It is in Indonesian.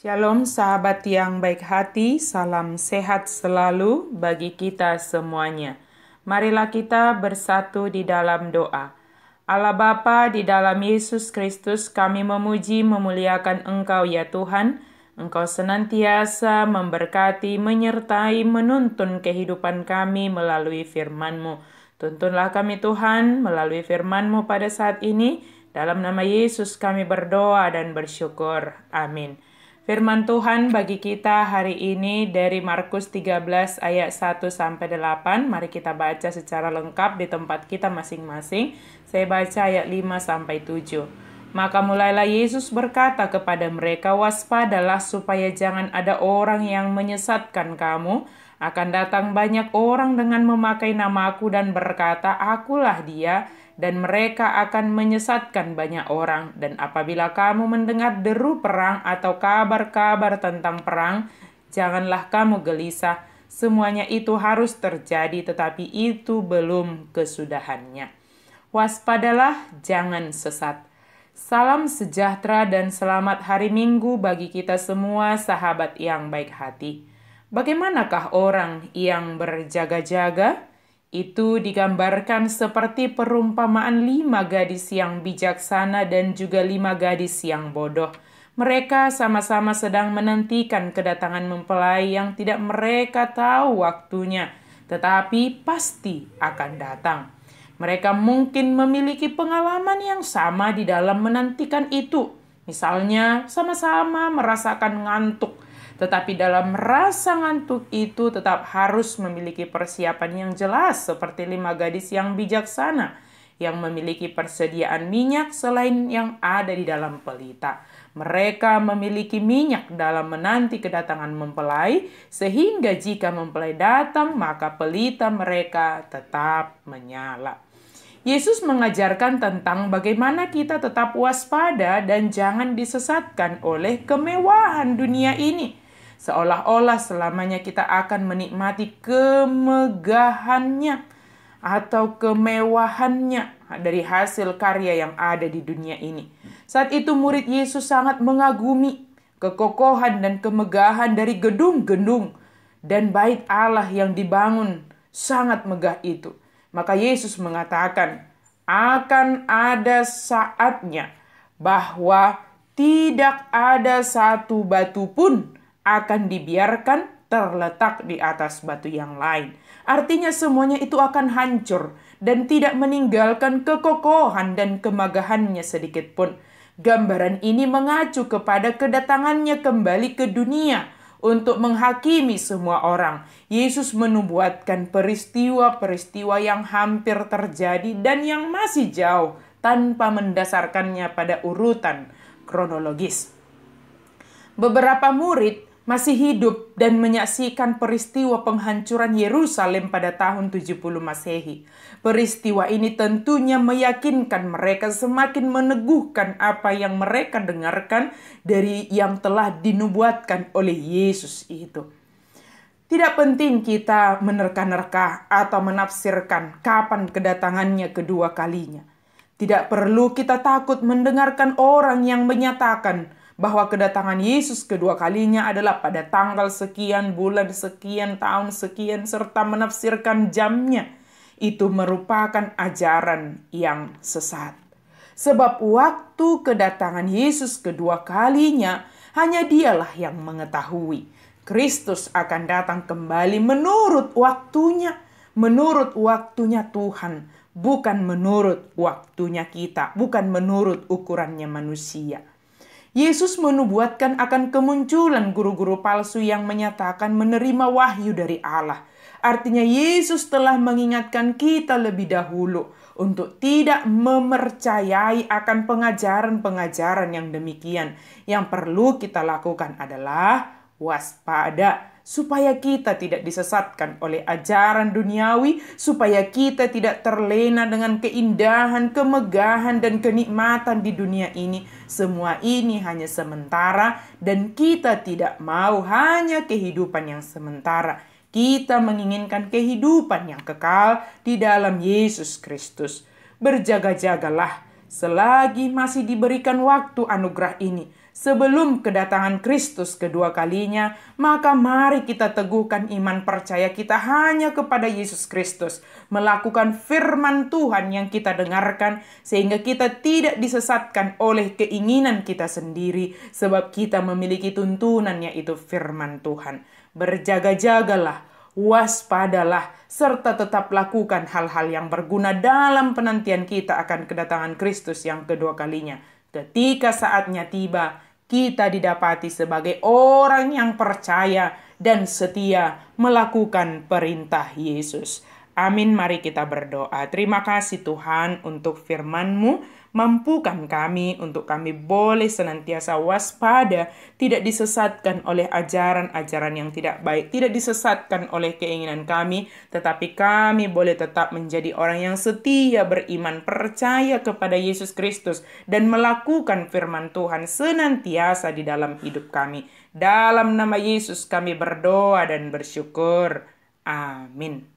Shalom sahabat yang baik hati, salam sehat selalu bagi kita semuanya. Marilah kita bersatu di dalam doa. Allah Bapa, di dalam Yesus Kristus kami memuji memuliakan Engkau ya Tuhan. Engkau senantiasa memberkati, menyertai, menuntun kehidupan kami melalui firman-Mu. Tuntunlah kami Tuhan melalui firman-Mu pada saat ini. Dalam nama Yesus kami berdoa dan bersyukur. Amin. Firman Tuhan bagi kita hari ini dari Markus 13 ayat 1-8. Mari kita baca secara lengkap di tempat kita masing-masing. Saya baca ayat 5-7. Maka mulailah Yesus berkata kepada mereka, "Waspadalah supaya jangan ada orang yang menyesatkan kamu. Akan datang banyak orang dengan memakai namaku dan berkata, 'Akulah dia,' dan mereka akan menyesatkan banyak orang. Dan apabila kamu mendengar deru perang atau kabar-kabar tentang perang, janganlah kamu gelisah. Semuanya itu harus terjadi, tetapi itu belum kesudahannya. Waspadalah, jangan sesat." Salam sejahtera dan selamat hari Minggu bagi kita semua sahabat yang baik hati. Bagaimanakah orang yang berjaga-jaga? Itu digambarkan seperti perumpamaan 5 gadis yang bijaksana dan juga 5 gadis yang bodoh. Mereka sama-sama sedang menantikan kedatangan mempelai yang tidak mereka tahu waktunya, tetapi pasti akan datang. Mereka mungkin memiliki pengalaman yang sama di dalam menantikan itu. Misalnya, sama-sama merasakan ngantuk. Tetapi dalam rasa ngantuk itu tetap harus memiliki persiapan yang jelas seperti 5 gadis yang bijaksana yang memiliki persediaan minyak selain yang ada di dalam pelita. Mereka memiliki minyak dalam menanti kedatangan mempelai sehingga jika mempelai datang maka pelita mereka tetap menyala. Yesus mengajarkan tentang bagaimana kita tetap waspada dan jangan disesatkan oleh kemewahan dunia ini. Seolah-olah selamanya kita akan menikmati kemegahannya atau kemewahannya dari hasil karya yang ada di dunia ini. Saat itu murid Yesus sangat mengagumi kekokohan dan kemegahan dari gedung-gedung dan bait Allah yang dibangun sangat megah itu. Maka Yesus mengatakan, akan ada saatnya bahwa tidak ada satu batu pun akan dibiarkan terletak di atas batu yang lain. Artinya semuanya itu akan hancur dan tidak meninggalkan kekokohan dan kemegahannya sedikit pun. Gambaran ini mengacu kepada kedatangannya kembali ke dunia untuk menghakimi semua orang. Yesus menubuatkan peristiwa-peristiwa yang hampir terjadi dan yang masih jauh tanpa mendasarkannya pada urutan kronologis. Beberapa murid masih hidup dan menyaksikan peristiwa penghancuran Yerusalem pada tahun 70 Masehi. Peristiwa ini tentunya meyakinkan mereka semakin meneguhkan apa yang mereka dengarkan dari yang telah dinubuatkan oleh Yesus itu. Tidak penting kita menerka-nerka atau menafsirkan kapan kedatangannya kedua kalinya. Tidak perlu kita takut mendengarkan orang yang menyatakan bahwa kedatangan Yesus kedua kalinya adalah pada tanggal sekian, bulan sekian, tahun sekian, serta menafsirkan jamnya. Itu merupakan ajaran yang sesat. Sebab waktu kedatangan Yesus kedua kalinya hanya Dialah yang mengetahui. Kristus akan datang kembali menurut waktunya Tuhan, bukan menurut waktunya kita, bukan menurut ukurannya manusia. Yesus menubuatkan akan kemunculan guru-guru palsu yang menyatakan menerima wahyu dari Allah. Artinya Yesus telah mengingatkan kita lebih dahulu untuk tidak mempercayai akan pengajaran-pengajaran yang demikian. Yang perlu kita lakukan adalah waspada, supaya kita tidak disesatkan oleh ajaran duniawi, supaya kita tidak terlena dengan keindahan, kemegahan, dan kenikmatan di dunia ini. Semua ini hanya sementara dan kita tidak mau hanya kehidupan yang sementara. Kita menginginkan kehidupan yang kekal di dalam Yesus Kristus. Berjaga-jagalah selagi masih diberikan waktu anugerah ini, sebelum kedatangan Kristus kedua kalinya, maka mari kita teguhkan iman percaya kita hanya kepada Yesus Kristus, melakukan firman Tuhan yang kita dengarkan, sehingga kita tidak disesatkan oleh keinginan kita sendiri, sebab kita memiliki tuntunan yaitu firman Tuhan. Berjaga-jagalah, waspadalah, serta tetap lakukan hal-hal yang berguna dalam penantian kita akan kedatangan Kristus yang kedua kalinya. Ketika saatnya tiba, kita didapati sebagai orang yang percaya dan setia melakukan perintah Yesus. Amin, mari kita berdoa. Terima kasih Tuhan untuk firman-Mu. Mampukan kami untuk kami boleh senantiasa waspada, tidak disesatkan oleh ajaran-ajaran yang tidak baik, tidak disesatkan oleh keinginan kami, tetapi kami boleh tetap menjadi orang yang setia beriman, percaya kepada Yesus Kristus, dan melakukan firman Tuhan senantiasa di dalam hidup kami. Dalam nama Yesus kami berdoa dan bersyukur. Amin.